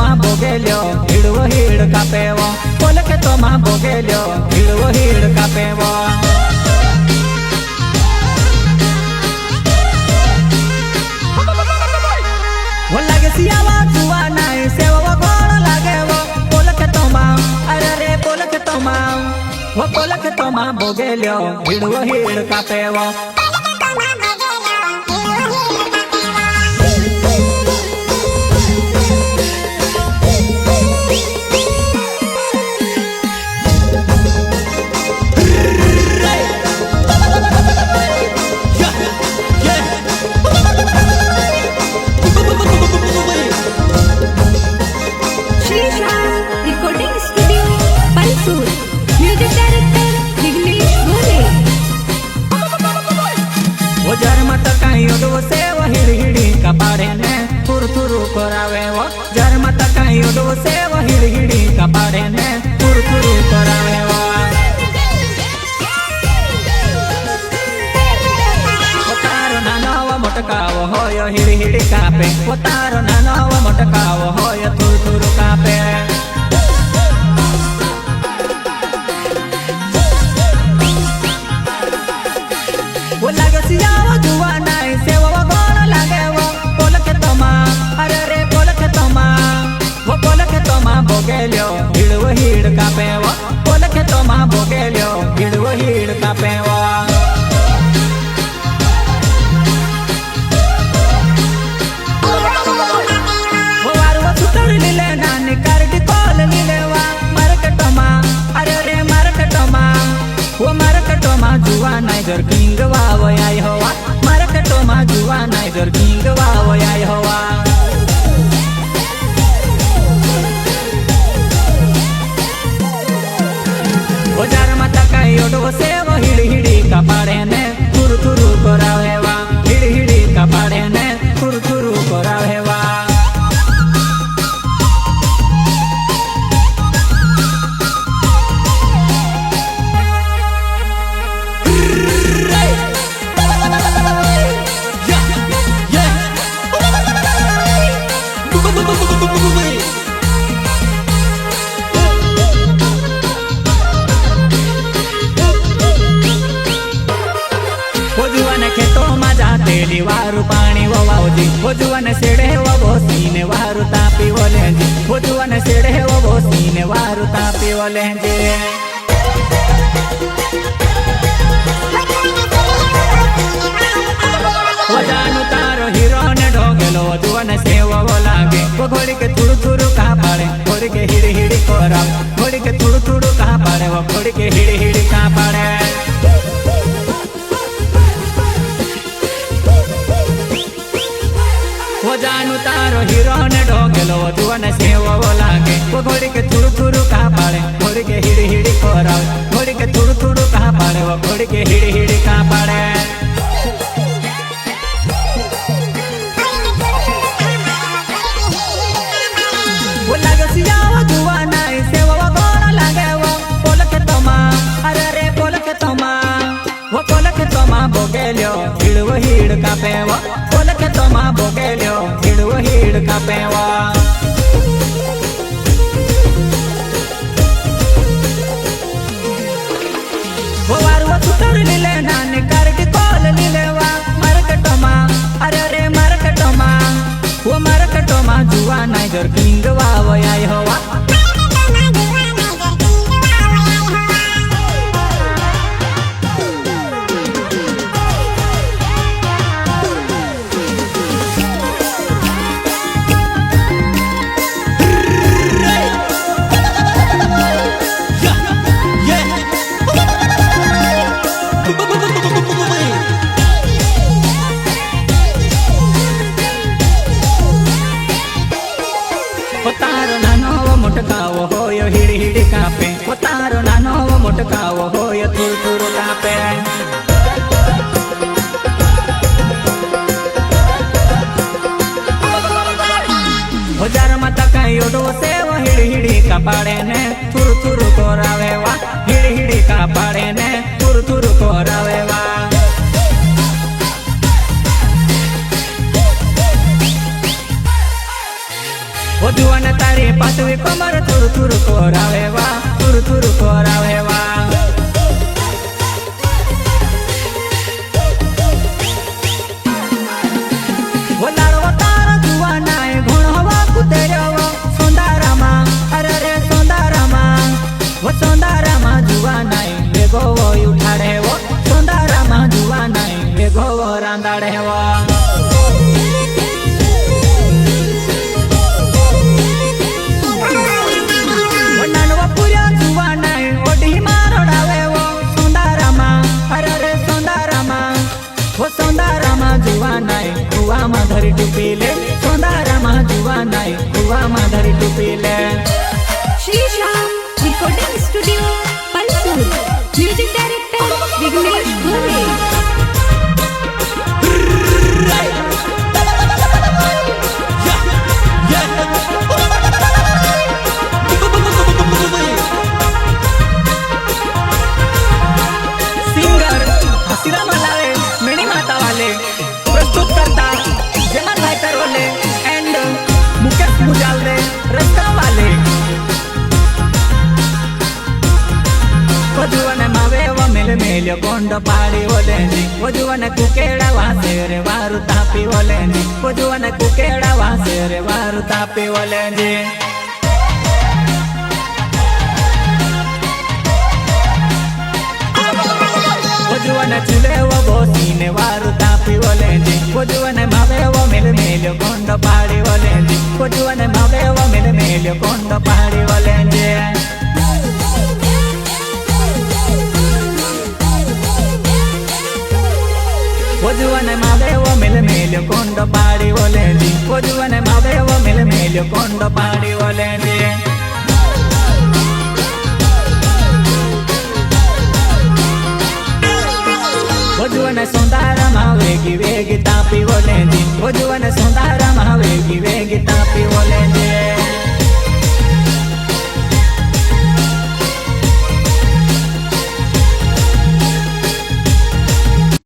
માં ભોગેલ્યો હીડવો hid કાપેવો pole ખેતો માં ભોગેલ્યો હીડવો hid કાપેવો वो लागे सियावा जुआ नाई सेवा गोड़ लागे वो पोल खेतो માં अरे रे पोल खेतो માં वो पोल खेतो માં भोगेल्यो हीडવો हीड कापेવો हिड़ी हिड़ी कपाड़े ने थुर थुर करावे वो जर मत कहीं उडो से वो हिड़ी हिड़ी कपाड़े ने थुर थुर करावे वो तारो नानो वो मोटकावो होयो हिड़ी हिड़ी कापे वो तारो नानो वो मोटकावो होयो थुर थुर कापे वो लागे सियावा जुआ नाई सेवा भोगेल्यो हीडવો हीड कापेવો પોલ ખેતો માં ભોગેલ્યો હીડવો हीड कापेવો वो वारवा सुतर लीले नानी कारडी कोल लीलेवा मार्केटो માં अरे रे मार्केटो માં वो मार्केटो માં जुआ नाइगर किंग वाव आई होवा मार्केटो માં जुआ नाइगर किंग वाव आई होवा जार माता कई ओडो से वो हिड़ी हिड़ी कपाड़े ने थुर थुर करावेवा हिड़ी हिड़ी कपाड़े ने थुर थुर करावेवा खेतो में जाते वारू पानी वो वावजी वो जुवन सेड़े वो बोसीने वारू तापी वो लेंजे वो जुवन सेड़े वो बोसीने वारू तापी वो लेंजे वो जानू तारो हीरो ने ढोगेलो वो जुवन सेवा वो लागे वो घोड़ी के थुड़ू थुड़ू कहाँ पाड़े घोड़ी के हिड़ी हिड़ी कोरा घोड़ी के थुड़ू थुड़ू कहाँ पाड़े वो घोड़ी के हिड़ी हिड़ी कहाँ पाड़े वो जानू तारो हीरो ने ढोगेलो वो जुवन सेवा वो लागे वो घोड़ी के थुड़ू थुड़ू कहाँ पाड़े घोड़ी के हिड़ी हिड़ी कोरा घोड़ी के थुड़ू थुड़ू कहाँ पाड़े वो घोड़ी के हिड़ी हिड़ी कहाँ पाड़े वो लागे सियावा जुआ नाई सेवा वो गोड़ लागे वो पोल खेतो માં अरे रे पोल खेतो માં वो पोल खेतो માં भोगेल्यो हीडવો हीड कापेવો पोल खेतो માં भोगेल्यो हीडવો हीड कापेવો वो वारवा सुतर लीले नानी कारडी कोल लीलेवा मार्केटो માં अरे रे मार्केटो માં वो मार्केटो માં जुआ नाइगर किंग वाव आई होवा तारो नानो वो मोटकावो होयो हिड़ी हिड़ी कापे वो तारो नानो वो मोटकावो होयो थुर थुर कापे वो जार माता कई ओडो से वो हिड़ी हिड़ी कपाड़े ने थुर थुर कोरावे वा हिड़ी हिड़ी कपाड़े ने थुर थुर कोरावे वा वो जुवान तारी पातवी कमर थुर थुर कोरावे वा थुर थुर कोरावे वा वो लाडवा तारा जुवानाय घोण हवा कुतेरवा सोंदारामा अरे रे सोंदारामा वो सोंदारामा जुवानाय वेगो वो उठाडे वो सोंदारामा जुवानाय वेगो वो रांदाडे वो सोंदारामा जुवानाय कुवा माधरी टुपीले सोंदारामा जुवानाय कुवा माधरी टुपीले Shri Shyam recording studio Palsur music director Vighnesh Bhole singer हसीरा मलावे मिनी माता वाले प्रस्तुत करता जमन भाई तरवले एंड मुकेश मुजालरे रस्ता वाले वजुवन मावे व मेल मेल कोंड पाड़ी ओलेंदी वजुवन कुकेड़ा वासे रे वारु तापी ओलेंदी वजुवन कुकेड़ा वासे रे वारु तापी ओलेंदी वजुवन चुले वो बोसीने वारु तापी ओलेंदी वजुवन मावे वो मेल मेल कोंड पाड़ी ओलेंदी वजुवन मावे वो मेल मेल कोंड पाड़ी ओलेंदी वजुवन मावे वो मेल मेल कोंड पाड़ी ओलेंदी वजुवन मावे वो मेल मेल कोंड पाड़ी ओलेंदी